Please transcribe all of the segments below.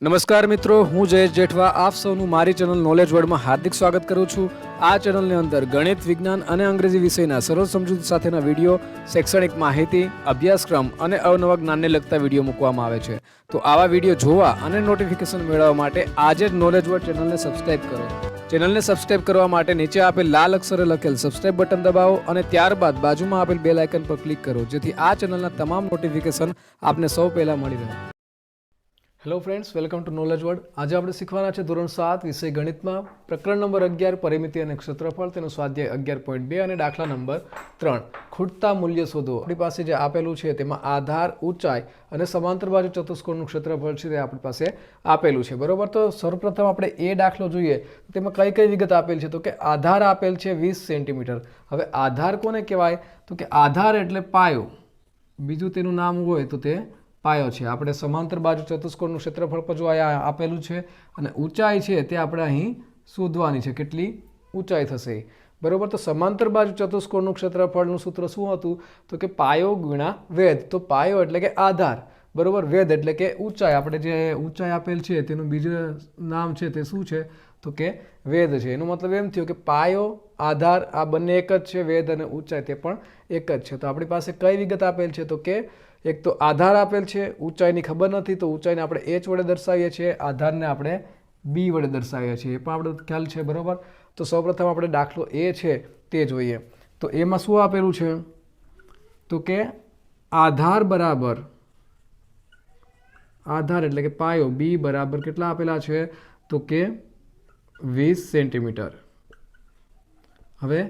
નમસ્કાર મિત્રો, હું જયેશ જેઠવા આપ સૌનું મારી ચેનલ નોલેજ વર્લ્ડમાં હાર્દિક સ્વાગત કરું છું। આ ચેનલની અંદર ગણિત, વિજ્ઞાન અને અંગ્રેજી વિષયના સરળ સમજૂતી સાથેના વિડીયો, શૈક્ષણિક માહિતી, અભ્યાસક્રમ અને અવનવા જ્ઞાનને લગતા વિડીયો મૂકવામાં આવે છે। તો આવા વિડીયો જોવા અને નોટિફિકેશન મેળવવા માટે આજે જ નોલેજ વર્લ્ડ ચેનલને સબસ્ક્રાઇબ કરો। ચેનલને સબસ્ક્રાઇબ કરવા માટે નીચે આપેલ લાલ અક્ષરે લખેલ સબસ્ક્રાઇબ બટન દબાવો અને ત્યારબાદ બાજુમાં આપેલ બેલ આઇકન પર ક્લિક કરો, જેથી આ ચેનલના તમામ નોટિફિકેશન આપને સૌ પહેલા મળી રહે। Hello friends, welcome to knowledge world. આજે આપણે શીખવાના છે ધોરણ 7 વિષય ગણિતમાં પ્રકરણ નંબર 11 પરિમિતિ અને ક્ષેત્રફળ, તેનો સ્વાધ્યાય 11.2 અને દાખલા નંબર 3 ખૂટતા મૂલ્ય શોધો। આપણી પાસે જે આપેલું છે તેમાં આધાર, ઊંચાઈ અને સમાંતર બાજુ ચતુષ્કોણનું ક્ષેત્રફળ છે તે આપણી પાસે આપેલું છે, બરોબર। તો સૌપ્રથમ આપણે એ દાખલો જોઈએ, તેમાં કઈ કઈ વિગત આપેલ છે? તો કે આધાર આપેલ છે 20 સેન્ટીમીટર। હવે આધાર કોને કહેવાય? તો કે આધાર એટલે પાયો, બીજું તેનું નામ હોય તો તે પાયો છે। આપણે સમાંતર બાજુ ચતુષ્કોણનું ક્ષેત્રફળ પર જો અહીંયા આપેલું છે અને ઊંચાઈ છે તે આપણે અહીં શોધવાની છે, કેટલી ઊંચાઈ થશે, બરોબર। તો સમાંતર બાજુ ચતુષ્કોણનું ક્ષેત્રફળનું સૂત્ર શું હતું? તો કે પાયો ગુણ્યા વેધ। તો પાયો એટલે કે આધાર, બરોબર, વેધ એટલે કે ઊંચાઈ। આપણે જે ઊંચાઈ આપેલ છે તેનું બીજું નામ છે તે શું છે? તો કે વેધ છે। એનો મતલબ એમ થયો કે પાયો, આધાર આ બંને એક જ છે, વેધ અને ઊંચાઈ તે પણ એક જ છે। તો આપણી પાસે કઈ વિગત આપેલ છે? તો કે એક તો આધાર આપેલ છે, ઊંચાઈની ખબર નથી તો ઊંચાઈને આપણે h વડે દર્શાવીએ છીએ, આધારને આપણે b વડે દર્શાવીએ છીએ, એ પણ આપણો ખ્યાલ છે, બરોબર। તો સૌપ્રથમ આપણે દાખલો એ છે તે જોઈએ। તો એમાં શું આપેલું છે? તો કે આધાર બરાબર, આધાર એટલે કે પાયો, b બરાબર કેટલા આપેલા છે? તો કે 20 સેન્ટીમીટર। હવે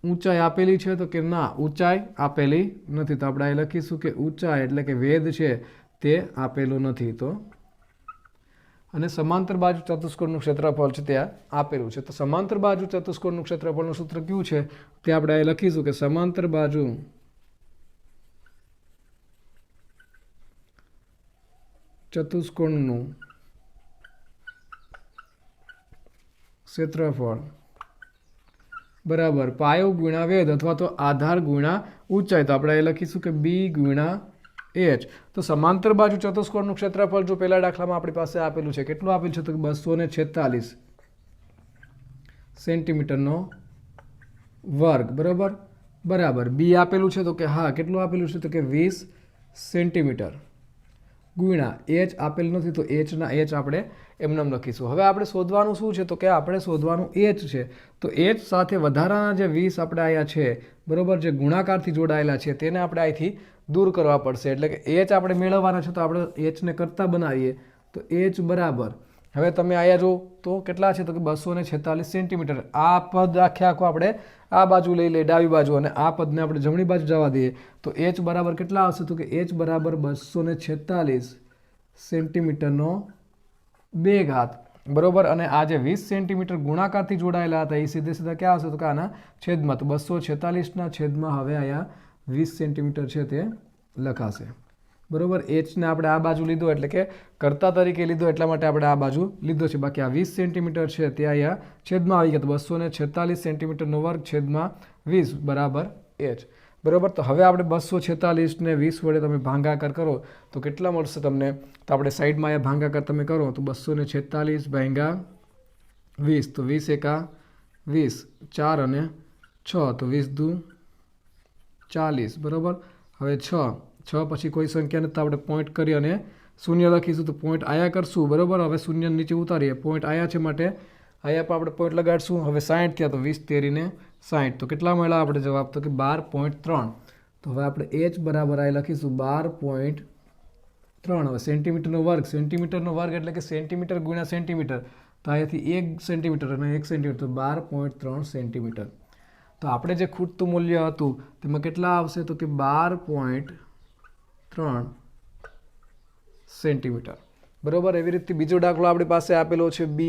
ઊંચાઈ આપેલી છે? તો કે ના, ઊંચાઈ આપેલી નથી, તો આપણે અહીં લખીશું કે ઊંચાઈ એટલે કે વેધ છે તે આપેલું નથી। તો અને સમાંતર બાજુ ચતુષ્કોણનું ક્ષેત્રફળ છે ત્યાં આપેલું છે। તો સમાંતર બાજુ ચતુષ્કોણનું ક્ષેત્રફળનું સૂત્ર કયું છે તે આપણે અહીં લખીશું કે સમાંતર બાજુ ચતુષ્કોણનું ક્ષેત્રફળ બરાબર પાયો ગુણ્યા વેધ અથવા તો આધાર ગુણ્યા ઊંચાઈ। તો આપણે અહીં લખીશું કે b ગુણ્યા h। તો સમાંતર બાજુ ચતુષ્કોણનું ક્ષેત્રફળ જો પહેલા દાખલામાં આપણી પાસે આપેલું છે, કેટલું આપેલું છે? તો કે 246 સેન્ટીમીટરનો વર્ગ, બરાબર, બરાબર। b આપેલું છે? તો કે હા, કેટલું આપેલું છે? તો કે 20 સેન્ટીમીટર ગુણ્યા h આપેલ નથી તો h ના h આપણે એમનેમ લખીશું। હવે આપણે શોધવાનું શું છે? તો કે આપણે શોધવાનું h છે। તો h સાથે વધારાના જે 20 આપણે અહીંયા છે, બરોબર, જે ગુણાકારથી જોડાયેલા છે તેને આપણે અહીંથી દૂર કરવા પડશે, એટલે કે h આપણે મેળવવાના છે। તો આપણે h ને કરતા બનાવીએ તો h બરાબર, હવે તમે અહીંયા જો તો કેટલા છે? તો કે 246 સેન્ટીમીટર। આ પદ આખે આખો આપણે આ બાજુ લઈ લઈએ, ડાબી બાજુ, અને આ પદને આપણે જમણી બાજુ જવા દઈએ તો h બરાબર કેટલા આવશે? તો કે h બરાબર 246 સેન્ટીમીટરનો 2 ઘાત, બરોબર। અને આ જે 20 સેન્ટીમીટર ગુણાકારથી જોડાયેલા હતા એ સીધે સીધા ક્યાં આવશે? તો કે આના છેદમાં। તો 246ના છેદમાં હવે અહીંયા 20 સેન્ટીમીટર છે તે લખાશે, બરોબર। h ને આપણે આ બાજુ લીધો એટલે કે કર્તા તરીકે લીધો, એટલા માટે આપણે આ બાજુ લીધો છે, બાકી આ 20 સેન્ટીમીટર છે તે અહીંયા છેદમાં આવી ગયા। તો 246 સેન્ટીમીટરનો વર્ગ છેદમાં 20 બરાબર h, બરોબર। તો હવે આપણે 246 ને 20 વડે તમે ભાગાકાર કરો તો કેટલા મળશે તમને? તો આપણે સાઈડમાં અહીંયા ભાગાકાર તમે કરો તો 246 ભાગ્યા 20, તો 20 એકા 20, 4 અને 6, તો 20 દુ 40, બરોબર। હવે 6 પછી કોઈ સંખ્યા નથી તો આપણે પોઈન્ટ કરી અને શૂન્ય લખીશું, તો પોઈન્ટ આયા કરશું, બરોબર। હવે શૂન્ય નીચે ઉતારીએ, પોઈન્ટ આયા છે માટે અહીંયા પણ આપણે પોઈન્ટ લગાડશું। હવે 60 થયા તો 20 તેરીને 60, તો કેટલા મળ્યા આપણે જવાબ? તો કે 12.3। તો હવે આપણે h બરાબર અહીં લખીશું 12.3। હવે સેન્ટીમીટરનો વર્ગ, સેન્ટીમીટરનો વર્ગ એટલે કે સેન્ટીમીટર ગુણ્યા સેન્ટીમીટર, તો અહીંયાથી 1 સેન્ટીમીટર અને 1 સેન્ટીમીટર, તો 12.3 સેન્ટીમીટર। તો આપણે જે ખૂટતું મૂલ્ય હતું તેમાં કેટલા આવશે? તો કે 12.3 સેન્ટીમીટર, બરોબર। એવી રીતે બીજો દાખલો આપણી પાસે આપેલો છે b।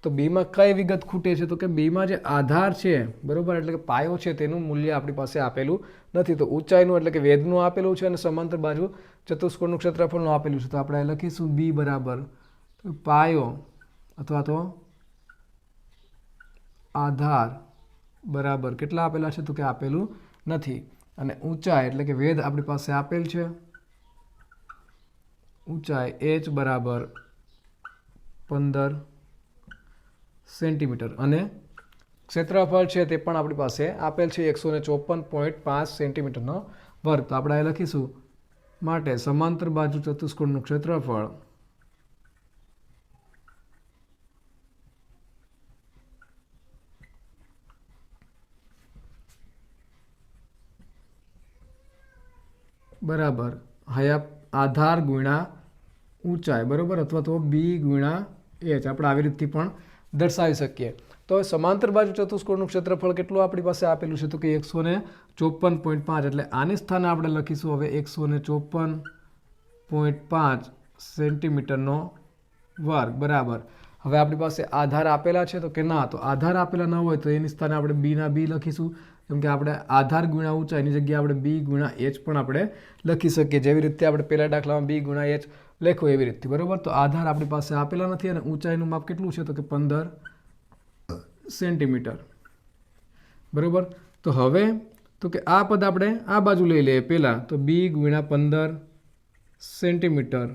તો બીમાં કઈ વિગત ખૂટે છે? તો કે બીમાં જે આધાર છે, બરોબર, એટલે કે પાયો છે તેનું મૂલ્ય આપણી પાસે આપેલું નથી। તો ઊંચાઈનું એટલે કે વેધનું આપેલું છે અને સમાંતર બાજુ ચતુષ્કોણનું ક્ષેત્રફળનું આપેલું છે। તો આપણે લખીશું b બરાબર પાયો અથવા તો આધાર બરાબર કેટલા આપેલા છે? તો કે આપેલું નથી। અને ઊંચાઈ એટલે કે વેધ આપણી પાસે આપેલ છે, ઊંચાઈ h બરાબર 15 સેન્ટીમીટર અને ક્ષેત્રફળ છે તે પણ આપણી પાસે આપેલ છે 154.5 સેન્ટીમીટરનો વર્ગ. તો આપણે અહીં લખીશું માટે સમાંતર બાજુ ચતુષ્કોણનું ક્ષેત્રફળ બરાબર આધાર ગુણ્યા ઊંચાઈ, બરાબર, અથવા તો બી ગુણ્યા એચ આપણે આવી રીતથી પણ દર્શાવી શકીએ. તો હવે સમાંતર બાજુ ચતુષ્કોણનું ક્ષેત્રફળ કેટલું આપણી પાસે આપેલું છે તો કે 154.5 એટલે આની સ્થાને આપણે લખીશું હવે 154.5 સેન્ટીમીટરનો વર્ગ બરાબર. હવે આપણી પાસે આધાર આપેલા છે તો કે ના, તો આધાર આપેલા ન હોય તો એની સ્થાને આપણે બીના બી લખીશું, કેમ કે આપણે આધાર ગુણ્યા ઊંચાઈની જગ્યાએ આપણે બી ગુણ્યા એચ પણ આપણે લખી શકીએ, જેવી રીતે આપણે પહેલા દાખલામાં બી ગુણ્યા એચ લખ્યું એવી રીતે, બરાબર. તો આધાર આપણી પાસે આપેલા નથી અને ઊંચાઈનું માપ કેટલું છે તો કે 15 સેન્ટીમીટર, બરાબર. તો હવે તો કે આ પદ આપણે આ બાજુ લઈ લઈએ પહેલાં, તો બી ગુણ્યા 15 સેન્ટીમીટર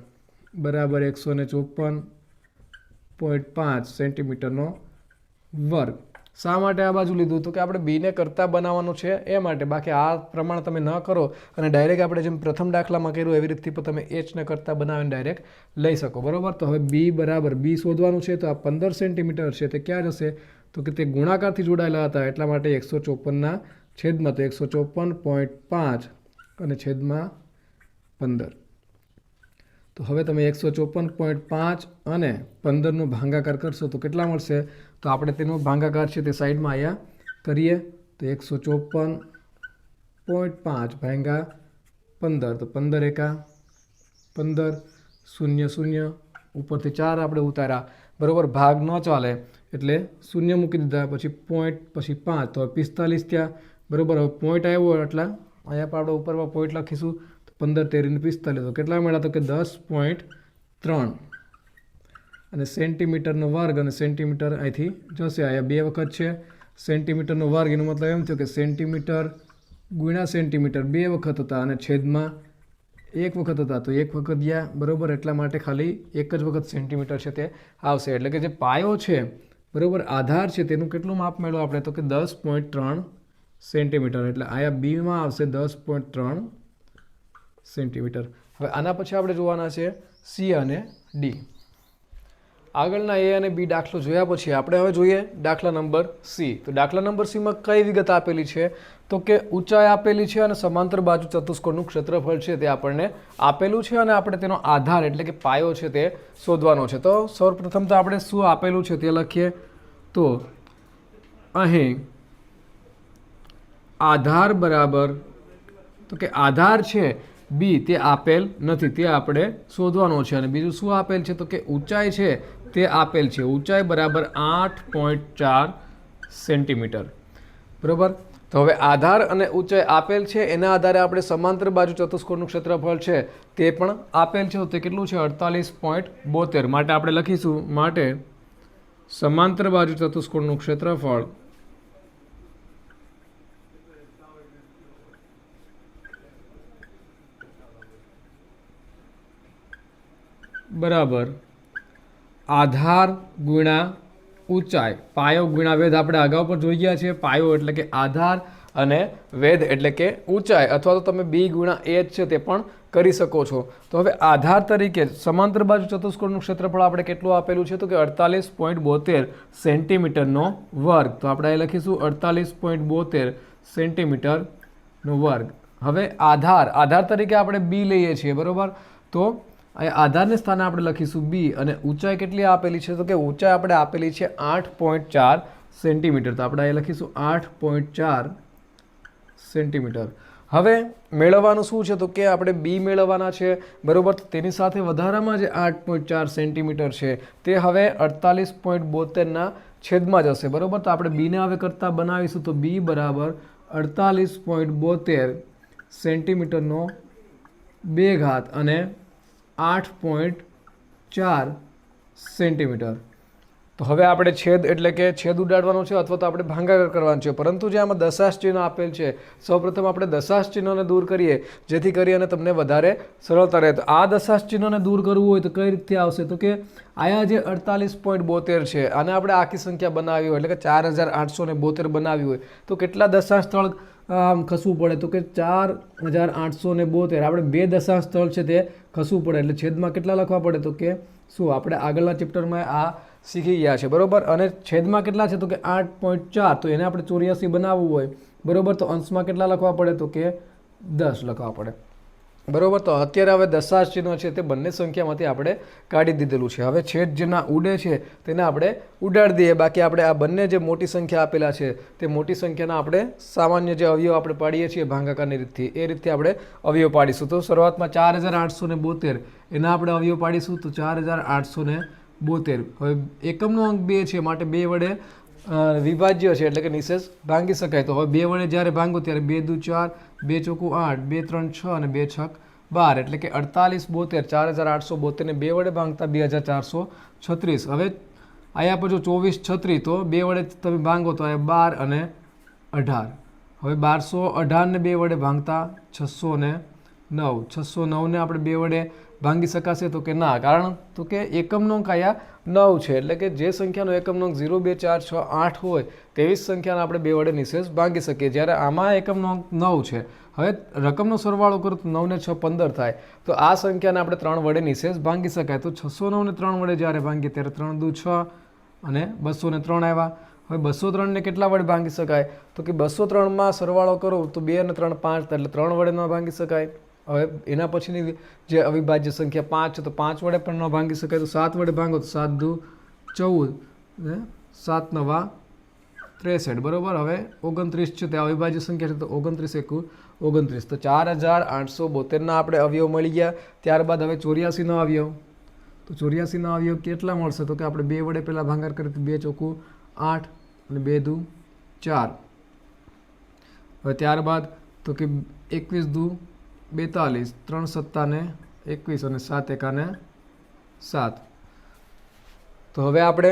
બરાબર 154.5 સેન્ટીમીટરનો વર્ગ. શા માટે આ બાજુ લીધું તો કે આપણે બીને કરતા બનાવવાનું છે એ માટે, બાકી આ પ્રમાણે તમે ન કરો અને ડાયરેક્ટ આપણે જેમ પ્રથમ દાખલામાં કર્યું એવી રીતથી પણ તમે એચને કરતા બનાવીને ડાયરેક્ટ લઈ શકો, બરાબર. તો હવે બી બરાબર બી શોધવાનું છે તો આ 15 સેન્ટીમીટર છે તે ક્યાં જશે તો કે તે ગુણાકારથી જોડાયેલા હતા એટલા માટે 154ના છેદમાં, તો 154.5 અને છેદમાં 15. તો હવે તમે 154.5 અને 15નો ભાગાકાર કરશો તો કેટલા મળશે, તો આપણે તેનો ભાગાકાર છે તે સાઈડમાં અહીંયા કરીએ તો 154.5 ભાગ્યા 15, તો 15 એકા 15, 0 0 ઉપરથી 4 આપણે ઉતાર્યા, બરાબર. ભાગ ન ચાલે એટલે 0 મૂકી દીધા, પછી પોઈન્ટ, પછી 5, તો 45 થયા, બરાબર. હવે પોઈન્ટ આવ્યો એટલા અહીંયા પણ આપણે ઉપરમાં પોઈન્ટ લખીશું, 15 13 45, તો કેટલા મળ્યા તો કે 10.3 અને સેન્ટીમીટરનો વર્ગ, અને સેન્ટીમીટર અહીંથી જશે, અહીંયા 2 વખત છે સેન્ટીમીટરનો વર્ગ, એનો મતલબ એમ થયો કે સેન્ટીમીટર ગુણ્યા સેન્ટીમીટર 2 વખત હતા અને છેદમાં 1 વખત હતા, તો 1 વખત ગયા, બરાબર. એટલા માટે ખાલી એક જ વખત સેન્ટીમીટર છે તે આવશે, એટલે કે જે પાયો છે, બરાબર, આધાર છે તેનું કેટલું માપ મેળવો આપણે તો કે 10.3 સેન્ટીમીટર, એટલે અહીંયા બીમાં આવશે 10.3 સેન્ટીમીટર. હવે આના પછી આપણે જોવાના છે સી અને ડી. આગળના એ અને બી દાખલો જોયા પછી આપણે હવે જોઈએ દાખલા નંબર સી. તો દાખલા નંબર સીમાં કઈ વિગત આપેલી છે તો કે ઊંચાઈ આપેલી છે અને સમાંતર બાજુ ચતુષ્કોણનું ક્ષેત્રફળ છે તે આપણને આપેલું છે અને આપણે તેનો આધાર એટલે કે પાયો છે તે શોધવાનો છે. તો સૌપ્રથમ તો આપણે શું આપેલું છે તે લખીએ. તો અહીં આધાર બરાબર, તો કે આધાર છે બી તે આપેલ નથી, તે આપણે શોધવાનો છે. અને બીજું શું આપેલ છે તો કે ઊંચાઈ છે તે આપેલ છે, ઊંચાઈ બરાબર 8.4 સેન્ટીમીટર, બરાબર. તો હવે આધાર અને ઊંચાઈ આપેલ છે, એના આધારે આપણે સમાંતર બાજુ ચતુષ્કોણનું ક્ષેત્રફળ છે તે પણ આપેલ છે, તો તે કેટલું છે 48.72. માટે આપણે લખીશું માટે સમાંતર બાજુ ચતુષ્કોણનું ક્ષેત્રફળ બરાબર આધાર ગુણ્યા ઊંચાઈ, પાયો ગુણ્યા વેધ આપણે અગાઉ પણ જોઈ ગયા છે. પાયો એટલે કે આધાર અને વેધ એટલે કે ઊંચાઈ, અથવા તો તમે બી ગુણ્યા એચ છે તે પણ કરી શકો છો. તો હવે આધાર તરીકે સમાંતર બાજુ ચતુષ્કોણનું ક્ષેત્રફળ આપણે કેટલું આપેલું છે તો કે 48.72 સેન્ટીમીટરનો વર્ગ. તો આપણે અહીં લખીશું 48.72 સેન્ટીમીટરનો વર્ગ. હવે આધાર તરીકે આપણે બી લઈએ છીએ, બરાબર. તો આધારને સ્થાને આપણે લખીશું બી અને ઊંચાઈ કેટલી આપેલી છે તો કે ઊંચાઈ આપણે આપેલી છે 8.4 સેન્ટીમીટર. તો આપણે અહીં લખીશું 8.4 સેન્ટીમીટર. હવે મેળવવાનું શું છે તો કે આપણે બી મેળવવાના છે, બરાબર. તો તેની સાથે વધારામાં જે 8.4 સેન્ટીમીટર છે તે હવે 48.72ના છેદમાં જશે, બરાબર. તો આપણે બીને હવે કરતા બનાવીશું, તો બી બરાબર 48.72 સેન્ટીમીટરનો 2 ઘાત અને 8.4 સેન્ટીમીટર, તો હવે આપણે છેદ એટલે કે છેદ ઉડાડવાનો છે અથવા તો આપણે ભાગાકાર કરવાનો છે, પરંતુ જે આમાં દશાંશ ચિહ્ન આપેલ છે, સૌપ્રથમ આપણે દશાંશ ચિહ્નને દૂર કરીએ જેથી કરી અને તમને વધારે સરળતા રહે. તો આ દશાંશ ચિહ્નને દૂર કરવું હોય તો કઈ રીતે આવશે? તો કે આયા જે 48.72 છે આને આપણે આખી સંખ્યા બનાવી હોય એટલે કે 4872 બનાવી હોય તો કેટલા દશાંશ સ્થળ ખસવું પડે? તો કે 4872. આપણે બે દશાંશ સ્થળ છે તે ખસવું પડે એટલે છેદમાં કેટલા લખવા પડે? તો કે શું આપણે આગળના ચેપ્ટરમાં આ શીખી ગયા છે બરોબર. અને છેદમાં કેટલા છે? તો કે 8.4. તો એને આપણે 84 બનાવવું હોય બરોબર તો અંશમાં કેટલા લખવા પડે? તો કે 10 લખવા પડે બરોબર. તો અત્યારે હવે દશાંશ ચિહ્ન છે તે બંને સંખ્યામાંથી આપણે કાઢી દીધેલું છે. હવે છેદ જેના ઉડે છે તેને આપણે ઉડાડી દઈએ. બાકી આપણે આ બંને જે મોટી સંખ્યા આપેલા છે તે મોટી સંખ્યાના આપણે સામાન્ય જે અવયવ આપણે પાડીએ છીએ ભાગાકારની રીતથી એ રીતે આપણે અવયવ પાડીશું. તો શરૂઆતમાં 4872 એના આપણે અવયવ પાડીશું. તો 4872. હવે એકમનો અંક 2 છે માટે 2 વડે વિભાજ્ય છે એટલે કે નિશેષ ભાંગી શકાય. તો હવે 2 વડે જ્યારે ભાંગો ત્યારે 2 દુ 4, 2 ચોકું 8, 2 3 6 અને 2 છક 12 એટલે કે 4872. 4872 ને 2 વડે ભાંગતા 2436. હવે અહીંયા પર જો 24 36 તો 2 વડે તમે ભાંગો તો અહીંયા 12 અને 18. હવે 1218 ને 2 વડે ભાંગતા 609. 609 ને આપણે 2 વડે ભાંગી શકાશે? તો કે ના, કારણ તો કે એકમનો અંક અહીંયા 9 છે એટલે કે જે સંખ્યાનો એકમનો અંક 0 2 4 6 8 હોય તેવી જ સંખ્યાને આપણે 2 વડે નિશેષ ભાંગી શકીએ. જ્યારે આમાં એકમનો અંક 9 છે. હવે રકમનો સરવાળો કરો તો 9 ને 6 15 થાય. તો આ સંખ્યાને આપણે 3 વડે નિશેષ ભાંગી શકાય. તો 609 ને 3 વડે જ્યારે ભાંગીએ ત્યારે 3 દુ 6 અને 203 આવ્યા. હવે 203 ને કેટલા વડે ભાંગી શકાય? તો કે 203માં સરવાળો કરો તો 2 અને 3 5 એટલે 3 વડે ન ભાંગી શકાય. હવે એના પછીની જે અવિભાજ્ય સંખ્યા 5 છે તો 5 વડે પણ ન ભાંગી શકાય. તો 7 વડે ભાંગો તો 7 દુ 14 7 9 63 બરોબર. હવે 29 છે તે અવિભાજ્ય સંખ્યા છે તો 29 એકુ 29. તો 4872ના આપણે અવયવ મળી ગયા. ત્યારબાદ હવે 84નો અવયવ. તો 84ના અવયવ કેટલા મળશે? તો કે આપણે 2 વડે પહેલાં ભાગાકાર કરીએ તો 2 ચોકું 8 અને 2 દુ 4. હવે ત્યારબાદ તો કે 21 દુ 42, 3 સત્તા ને 21 અને 7 એકા ને 7. તો હવે આપણે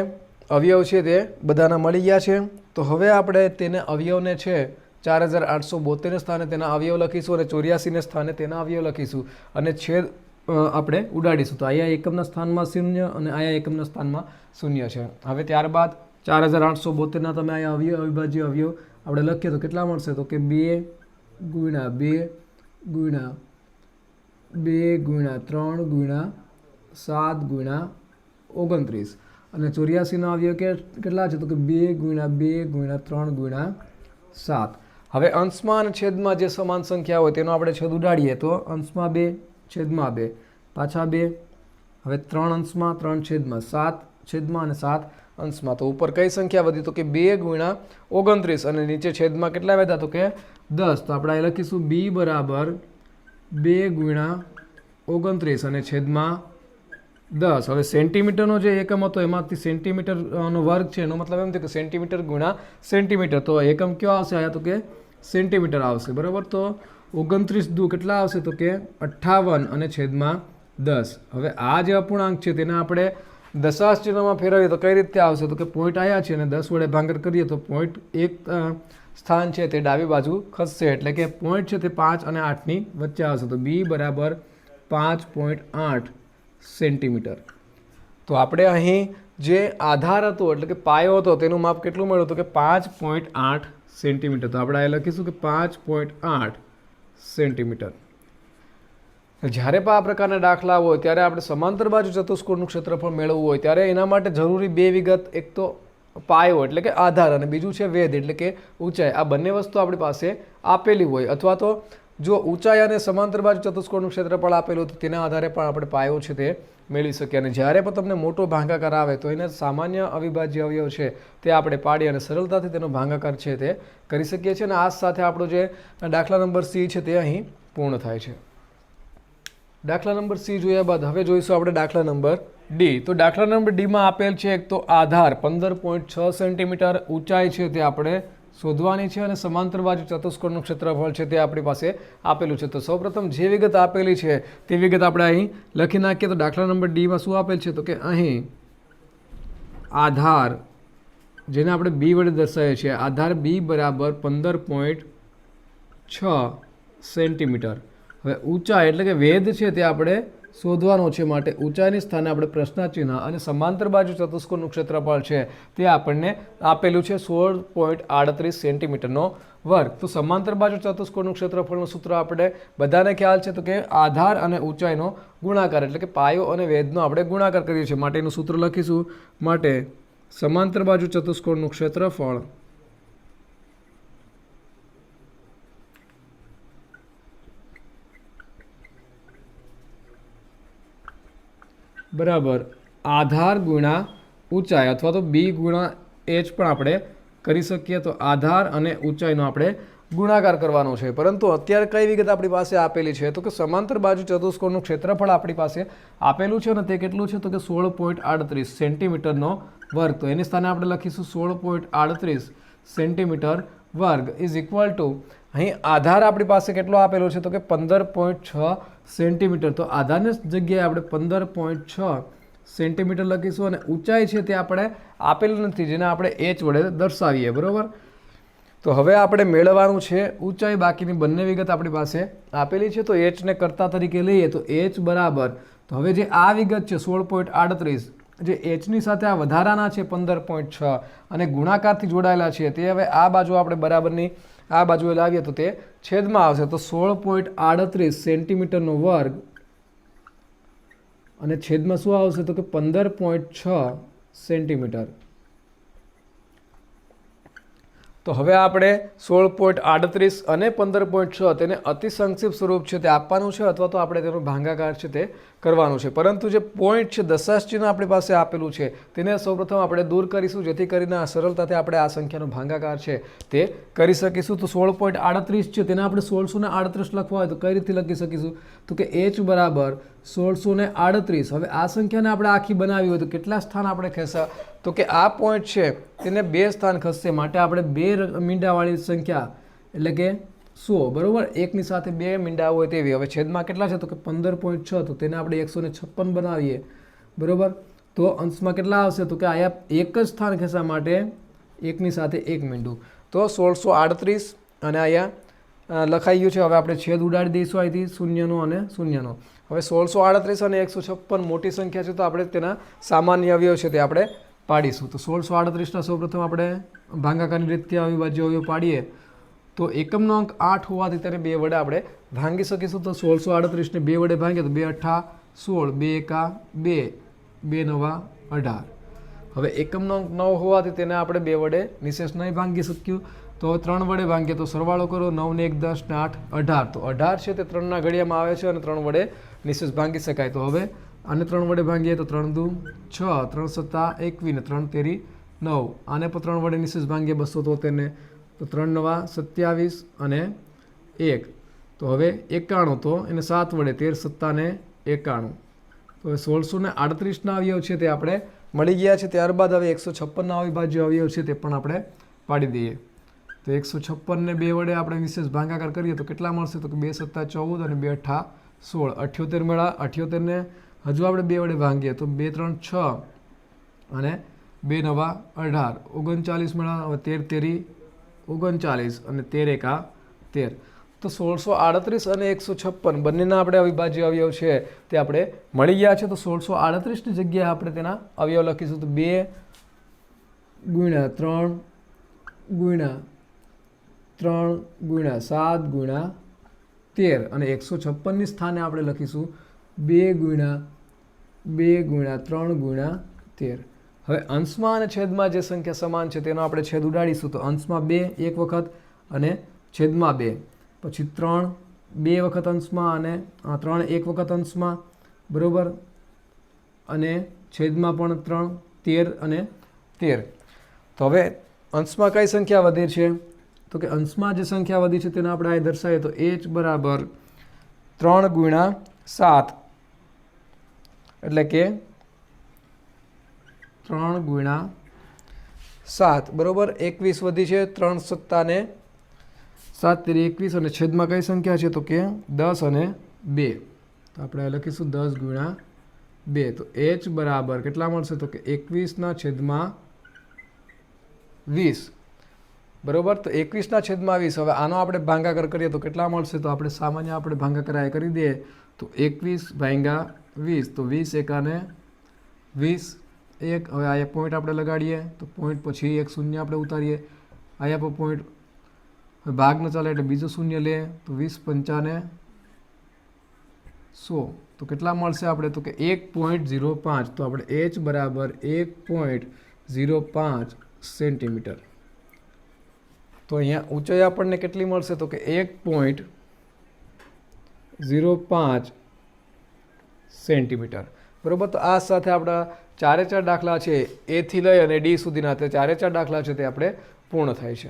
અવયવ છે તે બધાના મળી ગયા છે. તો હવે આપણે તેને અવયવને છે 4872 સ્થાને તેના અવયવ લખીશું અને 84 સ્થાને તેના અવયવ લખીશું અને છેદ આપણે ઉડાડીશું. તો અહીંયા એકમના સ્થાનમાં 0 અને અહીંયા એકમના સ્થાનમાં 0 છે. હવે ત્યારબાદ 4872ના તમે અહીંયા અવયવ અવિભાજ્ય અવયવ આપણે લખીએ તો કેટલા મળશે? તો કે 2 ગુણ્યા 2 ગુણ્યા 2 ગુણ્યા 3 ગુણ્યા 7 ગુણ્યા 29 અને 84ના અવયવ કેટલા છે? તો કે 2 ગુણ્યા 2 ગુણ્યા 3 ગુણ્યા 7. હવે અંશમાં અને છેદમાં જે સમાન સંખ્યા હોય તેનો આપણે છેદ ઉડાડીએ તો અંશમાં 2 છેદમાં 2 પાછા 2. હવે 3 અંશમાં 3 છેદમાં 7 છેદમાં અને 7 અંશમાં. તો ઉપર કઈ સંખ્યા વધી? તો કે 2 ગુણ્યા 29 અને નીચે છેદમાં કેટલા વધ્યા? તો કે 10. તો આપણે અહીં લખીશું b બરાબર 2 ગુણ્યા 29 અને છેદમાં 10. હવે સેન્ટીમીટરનો જે એકમ હતો એમાંથી સેન્ટીમીટરનો વર્ગ છે એનો મતલબ એમ થયો કે સેન્ટીમીટર ગુણ્યા સેન્ટીમીટર. તો એકમ કયો આવશે અહીંયા? તો કે સેન્ટીમીટર આવશે બરાબર. તો 29 દુ કેટલા આવશે? તો કે 58 અને છેદમાં 10. હવે આ જે અપૂર્ણાંક છે તેને આપણે દશાંશ ચિહ્નમાં ફેરવીએ તો કઈ રીતે આવશે? તો કે પોઈન્ટ આવ્યા છે અને 10 વડે ભાગાકાર કરીએ તો પોઈન્ટ એક સ્થાન છે તે ડાબી બાજુ ખસશે એટલે કે પોઈન્ટ છે તે 5 અને 8ની વચ્ચે આવશે. તો b બરાબર 5.8 સેન્ટીમીટર. તો આપણે અહીં જે આધાર હતો એટલે કે પાયો હતો તેનું માપ કેટલું મળ્યું? તો કે 5.8 સેન્ટીમીટર. તો આપણે અહીં લખીશું કે 5.8 સેન્ટીમીટર. જ્યારે પણ આ પ્રકારના દાખલા હોય ત્યારે આપણે સમાંતર બાજુ ચતુષ્કોણનું ક્ષેત્રફળ મેળવવું હોય ત્યારે એના માટે જરૂરી બે વિગત, એક તો પાયો એટલે કે આધાર અને બીજું છે વેધ એટલે કે ઊંચાઈ. આ બંને વસ્તુ આપણી પાસે આપેલી હોય અથવા તો જો ઊંચાઈ અને સમાંતર બાજુ ચતુષ્કોણનું ક્ષેત્રફળ આપેલું તો તેના આધારે પણ આપણે પાયો છે તે મેળવી શકીએ. અને જ્યારે પણ તમને મોટો ભાગાકાર આવે તો એને સામાન્ય અવિભાજ્ય અવયવ છે તે આપણે પાડી અને સરળતાથી તેનો ભાગાકાર છે તે કરી શકીએ છીએ. અને આ સાથે આપણો જે દાખલા નંબર સી છે તે અહીં પૂર્ણ થાય છે. દાખલા નંબર સી જોયા બાદ હવે જોઈશું આપણે દાખલા નંબર ડી. તો દાખલા નંબર ડીમાં આપેલ છે એક તો આધાર 15.6 સેન્ટીમીટર, ઊંચાઈ છે તે આપણે શોધવાની છે અને સમાંતર બાજુ ચતુષ્કોણનું ક્ષેત્રફળ છે તે આપણી પાસે આપેલું છે. તો સૌપ્રથમ જે વિગત આપેલી છે તે વિગત આપણે અહીં લખી નાખીએ. તો દાખલા નંબર ડીમાં શું આપેલ છે? તો કે અહીં આધાર, જેને આપણે બી વડે દર્શાવીએ છીએ, આધાર બી બરાબર 15.6 સેન્ટીમીટર. હવે ઊંચાઈ એટલે કે વેધ છે તે આપણે શોધવાનો છે, માટે ઊંચાઈની સ્થાને આપણે પ્રશ્નાચિહ્ન અને સમાંતર બાજુ ચતુષ્કોણનું ક્ષેત્રફળ છે તે આપણને આપેલું છે 16.38 સેન્ટીમીટરનો વર્ગ. તો સમાંતર બાજુ ચતુષ્કોણનું ક્ષેત્રફળનું સૂત્ર આપણે બધાને ખ્યાલ છે, તો કે આધાર અને ઊંચાઈનો ગુણાકાર એટલે કે પાયો અને વેધનો આપણે ગુણાકાર કરીએ છીએ, માટે એનું સૂત્ર લખીશું. માટે સમાંતર બાજુ ચતુષ્કોણનું ક્ષેત્રફળ બરાબર આધાર ગુણ્યા ઊંચાઈ, અથવા તો બી ગુણ્યા એચ પણ આપણે કરી શકીએ. તો આધાર અને ઊંચાઈનો આપણે ગુણાકાર કરવાનો છે. પરંતુ અત્યારે કઈ વિગત આપણી પાસે આપેલી છે, તો કે સમાંતર બાજુ ચતુષ્કોણનું ક્ષેત્રફળ આપણી પાસે આપેલું છે અને તે કેટલું છે, તો કે 16.38 સેન્ટીમીટરનો વર્ગ. તો એની સ્થાને આપણે લખીશું 16.38 સેન્ટીમીટર વર્ગ ઇઝ ઇક્વલ ટુ, અહીં આધાર આપણી પાસે કેટલો આપેલો છે, તો કે 15.6 સેન્ટીમીટર. તો આધારની જગ્યાએ આપણે 15.6 સેન્ટીમીટર લખીશું અને ઊંચાઈ છે તે આપણે આપેલું નથી, જેને આપણે એચ વડે દર્શાવીએ. બરાબર. તો હવે આપણે મેળવવાનું છે ઊંચાઈ. બાકીની બંને વિગત આપણી પાસે આપેલી છે, તો એચને કર્તા તરીકે લઈએ તો એચ બરાબર, તો હવે જે આ વિગત છે 16.38 જે એચની સાથે આ વધારાના છે 15.6 અને ગુણાકારથી જોડાયેલા છે તે હવે આ બાજુ આપણે બરાબરની આ બાજુએ લાવીએ તો તે છેદમાં આવશે. તો 16.38 સેન્ટીમીટરનો વર્ગ અને છેદમાં શું આવશે, તો કે 15.6 સેન્ટીમીટર. તો હવે આપણે 16.38 અને 15.6 તેને અતિ સંક્ષિપ્ત સ્વરૂપ છે તે આપવાનું છે, અથવા તો આપણે તેનો ભાગાકાર છે તે કરવાનું છે. પરંતુ જે પોઈન્ટ છે દશાંશ ચિહ્ન આપણી પાસે આપેલું છે તેને સૌપ્રથમ આપણે દૂર કરીશું, જેથી કરીને આ સરળતાથી આપણે આ સંખ્યાનો ભાગાકાર છે તે કરી શકીશું. તો 16.38 છે તેને આપણે 1638 લખવા હોય તો કઈ રીતે લખી શકીશું, તો કે એચ બરાબર 1638. હવે આ સંખ્યાને આપણે આખી બનાવી હોય તો કેટલા સ્થાન આપણે ખેંચા, તો કે આ પોઈન્ટ છે તેને 2 સ્થાન ખસશે, માટે આપણે 2 મીંડાવાળી સંખ્યા એટલે કે 100 બરાબર, એકની સાથે 2 મીંડા હોય તેવી. હવે છેદમાં કેટલા છે, તો કે 15.6, તો તેને આપણે 156 બનાવીએ. બરાબર. તો અંશમાં કેટલા આવશે, તો કે આયા એક જ સ્થાન ખેંચવા માટે એકની સાથે 1 મીંડું. તો 1638 અને અહીંયા લખાઈ ગયું છે. હવે આપણે છેદ ઉડાડી દઈશું અહીંથી શૂન્યનો અને શૂન્યનો. હવે 1638 અને 156 મોટી સંખ્યા છે, તો આપણે તેના સામાન્ય અવયવ છે તે આપણે પાડીશું. તો 1638ના સૌપ્રથમ આપણે ભાગાકારની રીતથી અવિભાજ્ય અવયવ પાડીએ તો એકમનો અંક 8 હોવાથી તેને 2 વડે આપણે ભાંગી શકીશું. તો 1638ને 2 વડે ભાંગીએ તો 2 અઠ્ઠા 16, 2 એકા 2, 2 નવા 18. હવે એકમનો અંક 9 હોવાથી તેને આપણે 2 વડે નિશેષ નહીં ભાંગી શક્યું, તો 3 વડે ભાંગીએ તો સરવાળો કરો 9 ને 1 10 ને 8 18. તો 18 છે તે 3ના ઘડિયામાં આવે છે અને 3 વડે નિશેષ ભાંગી શકાય. તો હવે આને 3 વડે ભાંગીએ તો 3 દુ 6, 3 સત્તા 21 ને 3 તેરી 9. આને પણ 3 વડે નિશેષ ભાંગીએ 273 ને, તો 3 નવા 27 અને 1. તો હવે 91, તો એને 7 વડે 13 સત્તા ને 91. તો હવે 1638ના અવયવ છે તે આપણે મળી ગયા છે. ત્યારબાદ હવે 156ના અવિભાજ્ય અવયવ છે તે પણ આપણે પાડી દઈએ. તો 156ને 2 વડે આપણે વિશેષ ભાગાકાર કરીએ તો કેટલા મળશે, તો કે 2 સત્તા 14 અને 2 અઠ્ઠા 16, 78 મળ્યા. 78ને હજુ આપણે 2 વડે ભાંગીએ તો 2 3 6 અને 2 નવા 18, 39 મળ્યા. હવે 13 તેરી 39 અને 13 એકા 13. તો 1638 અને 156 બંનેના આપણે અવિભાજ્ય અવયવ છે તે આપણે મળી ગયા છે. તો 1638ની જગ્યાએ આપણે તેના અવયવ લખીશું તો 2 ગુણ્યા 3 ગુણ્યા 3 ગુણ્યા 7 ગુણ્યા 13 અને 156ની સ્થાને આપણે લખીશું 2 ગુણ્યા 3 ગુણ્યા 13. હવે અંશમાં અને છેદમાં જે સંખ્યા સમાન છે તેનો આપણે છેદ ઉડાડીશું. તો અંશમાં 2 એક વખત અને છેદમાં 2, પછી 3 2 વખત અંશમાં અને 3 એક વખત અંશમાં. બરાબર. અને છેદમાં પણ 3 13 અને 13. તો હવે અંશમાં કઈ સંખ્યા વધે છે, તો કે અંશમાં જે સંખ્યા વધી છે તેને આપણે અહીં દર્શાવીએ તો h બરાબર 3 ગુણ્યા 7 એટલે કે 3 ગુણ્યા 7 બરાબર. 21 વધી છે, 3 સત્તા ને 7 તેરી 21 અને છેદમાં કઈ સંખ્યા છે, તો કે 10 અને 2. તો આપણે લખીશું 10 ગુણ્યા 2 તો h બરાબર કેટલા મળશે તો કે 21/20 બરોબર. તો 21/20 હવે આનો આપણે ભાગાકાર કરીએ તો કેટલા મળશે તો આપણે સામાન્ય આપણે ભાગાકાર કરી દઈએ તો 21/20 તો 20 એકાને 20 1 હવે આ એક પોઈન્ટ આપણે લગાડીએ તો પોઈન્ટ પછી એક શૂન્ય આપણે ઉતારીએ અહીંયા પર પોઈન્ટ ભાગ ન ચાલે એટલે બીજો શૂન્ય લે તો 20 × 100 તો કેટલા મળશે આપણે તો કે 1.05 તો આપણે h બરાબર 1.05 સેન્ટીમીટર. તો અહીંયા ઊંચાઈ આપણને કેટલી મળશે તો કે 1.05 સેન્ટીમીટર બરોબર. તો આ સાથે આપણા 4 દાખલા છે એ થી લઈ અને ડી સુધીના તે 4 દાખલા છે તે આપણે પૂર્ણ થાય છે.